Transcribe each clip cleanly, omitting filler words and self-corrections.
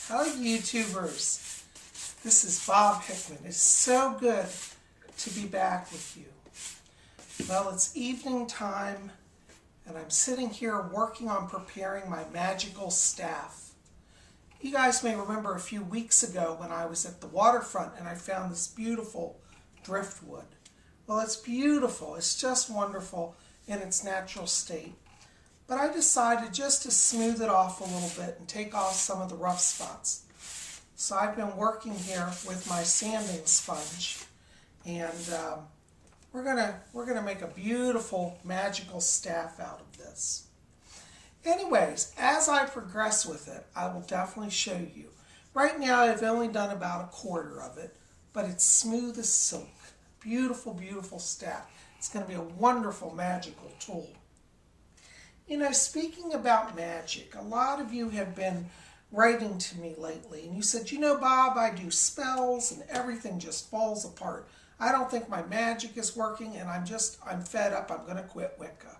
Hello, YouTubers. This is Bob Hickman. It's so good to be back with you. Well, it's evening time, and I'm sitting here working on preparing my magical staff. You guys may remember a few weeks ago when I was at the waterfront and I found this beautiful driftwood. Well, it's beautiful. It's just wonderful in its natural state. But I decided just to smooth it off a little bit and take off some of the rough spots. So I've been working here with my sanding sponge, and we're gonna make a beautiful magical staff out of this. Anyways, as I progress with it, I will definitely show you. Right now I've only done about a quarter of it, but it's smooth as silk. Beautiful, beautiful staff. It's going to be a wonderful magical tool. You know, speaking about magic, a lot of you have been writing to me lately, and you said, you know, Bob, I do spells and everything just falls apart. I don't think my magic is working, and I'm fed up. I'm going to quit Wicca.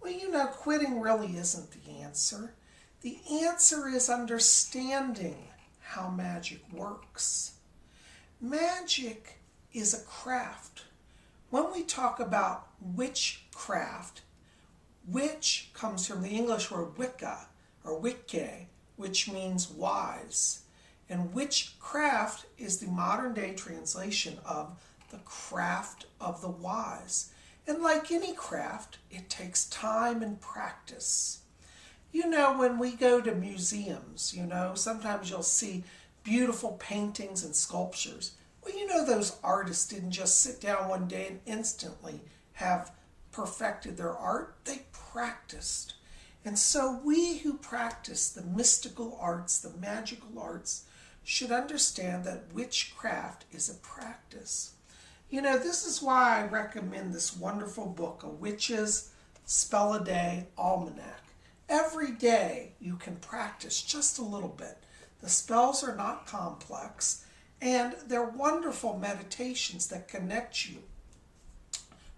Well, you know, quitting really isn't the answer. The answer is understanding how magic works. Magic is a craft. When we talk about witchcraft, witch comes from the English word Wicca, or Wicce, which means wise. And witchcraft is the modern day translation of the craft of the wise. And like any craft, it takes time and practice. You know, when we go to museums, you know, sometimes you'll see beautiful paintings and sculptures. Well, you know, those artists didn't just sit down one day and instantly have perfected their art. They practiced. And so we who practice the mystical arts, the magical arts, should understand that witchcraft is a practice. You know, this is why I recommend this wonderful book, A Witch's Spell-A-Day Almanac. Every day you can practice just a little bit. The spells are not complex, and they're wonderful meditations that connect you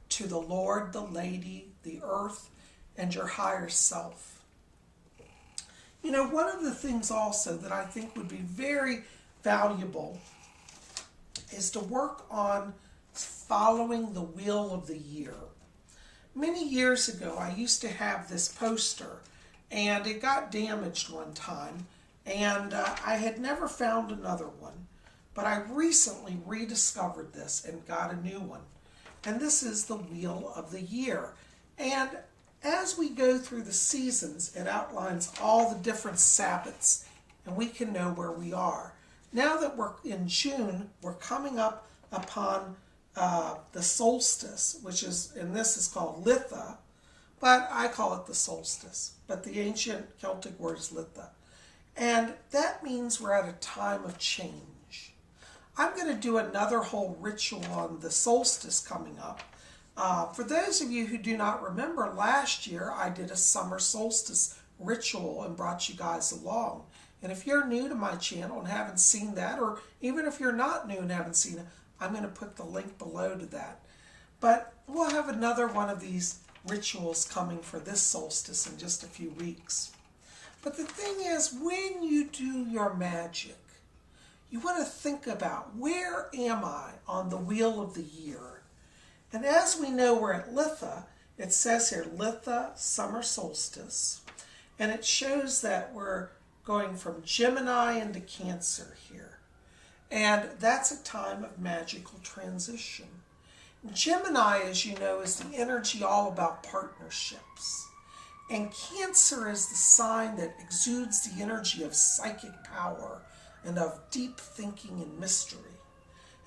to the Lord, the Lady, the earth, and your higher self. You know, one of the things also that I think would be very valuable is to work on following the wheel of the year. Many years ago, I used to have this poster, and it got damaged one time, and I had never found another one. But I recently rediscovered this and got a new one. And this is the Wheel of the Year. And as we go through the seasons, it outlines all the different Sabbats, and we can know where we are. Now that we're in June, we're coming up upon the solstice, which is, and this is called Litha, but I call it the solstice. But the ancient Celtic word is Litha. And that means we're at a time of change. I'm going to do another whole ritual on the solstice coming up. For those of you who do not remember, last year I did a summer solstice ritual and brought you guys along. And if you're new to my channel and haven't seen that, or even if you're not new and haven't seen it, I'm going to put the link below to that. But we'll have another one of these rituals coming for this solstice in just a few weeks. But the thing is, when you do your magic, you want to think about, where am I on the wheel of the year? And as we know, we're at Litha. It says here, Litha, summer solstice. And it shows that we're going from Gemini into Cancer here. And that's a time of magical transition. Gemini, as you know, is the energy all about partnerships. And Cancer is the sign that exudes the energy of psychic power and of deep thinking and mystery.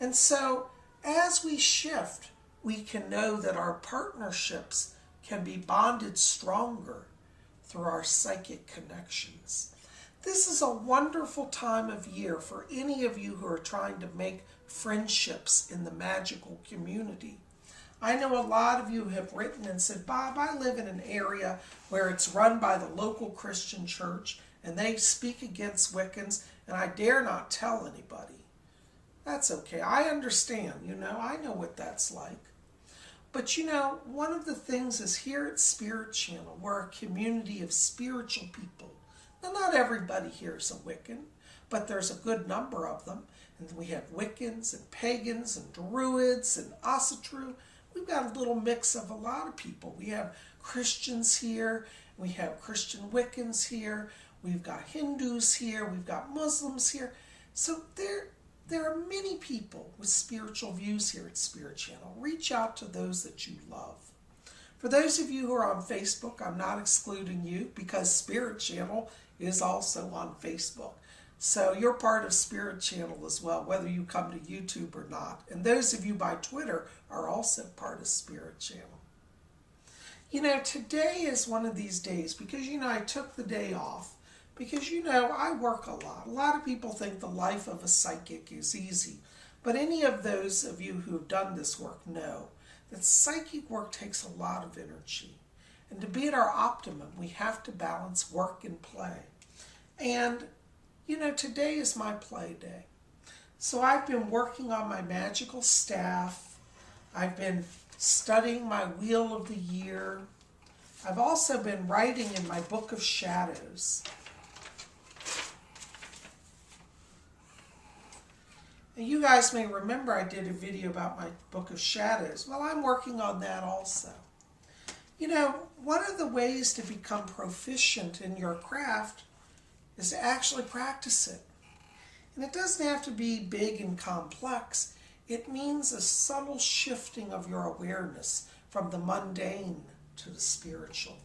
And so, as we shift, we can know that our partnerships can be bonded stronger through our psychic connections. This is a wonderful time of year for any of you who are trying to make friendships in the magical community. I know a lot of you have written and said, Bob, I live in an area where it's run by the local Christian church, and they speak against Wiccans, and I dare not tell anybody. That's okay. I understand, you know. I know what that's like. But you know, one of the things is here at Spirit Channel, we're a community of spiritual people Now, not everybody here is a Wiccan, but there's a good number of them. And we have Wiccans and pagans and Druids and Asatru. We've got a little mix of a lot of people. We have Christians here. We have Christian Wiccans here. We've got Hindus here. We've got Muslims here. So there are many people with spiritual views here at Spirit Channel. Reach out to those that you love. For those of you who are on Facebook, I'm not excluding you because Spirit Channel is also on Facebook. So you're part of Spirit Channel as well, whether you come to YouTube or not. And those of you by Twitter are also part of Spirit Channel. You know, today is one of these days because, you know, I took the day off because, you know, I work a lot. A lot of people think the life of a psychic is easy. But any of those of you who have done this work know that psychic work takes a lot of energy. And to be at our optimum, we have to balance work and play. And, you know, today is my play day. So I've been working on my magical staff. I've been studying my Wheel of the Year. I've also been writing in my Book of Shadows. And you guys may remember I did a video about my Book of Shadows. Well, I'm working on that also. You know, one of the ways to become proficient in your craft is to actually practice it. And it doesn't have to be big and complex. It means a subtle shifting of your awareness from the mundane to the spiritual.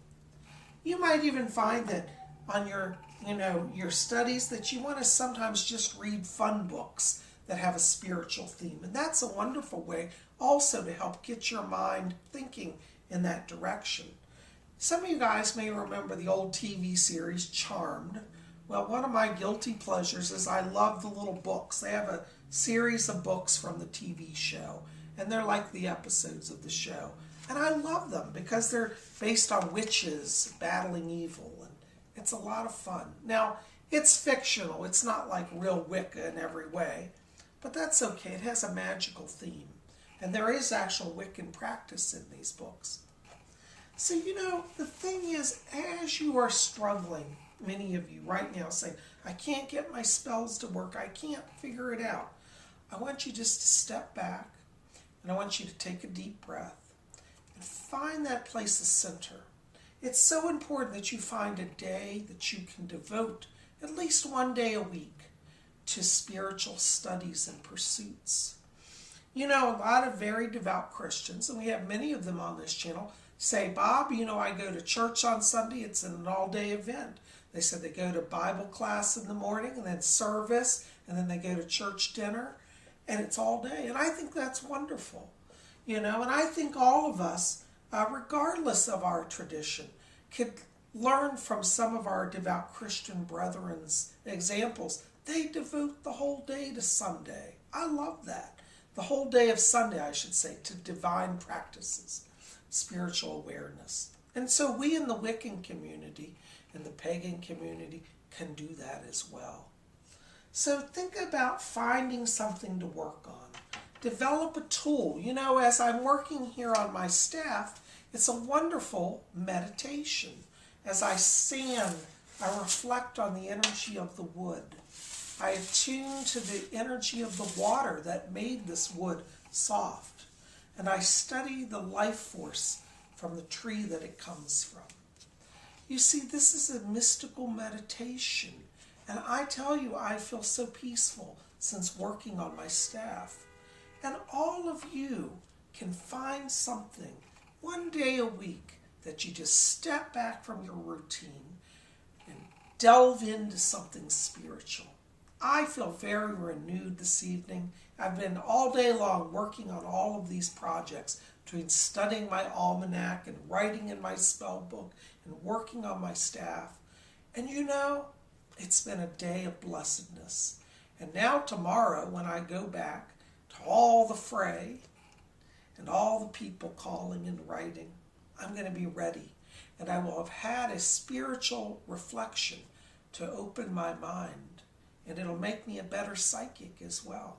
You might even find that on your studies that you want to sometimes just read fun books that have a spiritual theme. And that's a wonderful way also to help get your mind thinking in that direction. Some of you guys may remember the old TV series Charmed. Well, one of my guilty pleasures is I love the little books. They have a series of books from the TV show, and they're like the episodes of the show. And I love them because they're based on witches battling evil, and it's a lot of fun. Now, it's fictional. It's not like real Wicca in every way, but that's okay. It has a magical theme, and there is actual Wiccan practice in these books. So, you know, the thing is, as you are struggling, many of you right now saying, I can't get my spells to work, I can't figure it out. I want you just to step back, and I want you to take a deep breath and find that place of center. It's so important that you find a day that you can devote at least one day a week to spiritual studies and pursuits. You know, a lot of very devout Christians, and we have many of them on this channel, say, Bob, you know, I go to church on Sunday, it's an all-day event. They said they go to Bible class in the morning and then service, and then they go to church dinner, and it's all day. And I think that's wonderful, you know, and I think all of us, regardless of our tradition, could learn from some of our devout Christian brethren's examples. They devote the whole day to Sunday. I love that. The whole day of Sunday, I should say, to divine practices, spiritual awareness. And so we in the Wiccan community and the pagan community can do that as well. So think about finding something to work on. Develop a tool. You know, as I'm working here on my staff, it's a wonderful meditation. As I sand, I reflect on the energy of the wood. I attune to the energy of the water that made this wood soft. And I study the life force from the tree that it comes from. You see, this is a mystical meditation. And I tell you, I feel so peaceful since working on my staff. And all of you can find something one day a week that you just step back from your routine and delve into something spiritual. I feel very renewed this evening. I've been all day long working on all of these projects, between studying my almanac and writing in my spell book and working on my staff. And you know, it's been a day of blessedness. And now tomorrow, when I go back to all the fray and all the people calling and writing, I'm going to be ready. And I will have had a spiritual reflection to open my mind. And it'll make me a better psychic as well.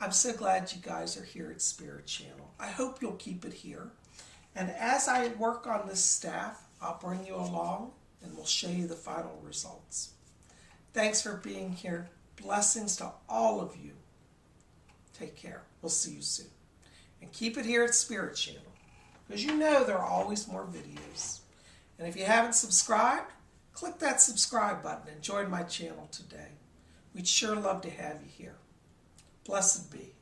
I'm so glad you guys are here at Spirit Channel. I hope you'll keep it here. And as I work on this staff, I'll bring you along and we'll show you the final results. Thanks for being here. Blessings to all of you. Take care. We'll see you soon. And keep it here at Spirit Channel, because you know there are always more videos. And if you haven't subscribed, click that subscribe button and join my channel today. We'd sure love to have you here. Blessed be.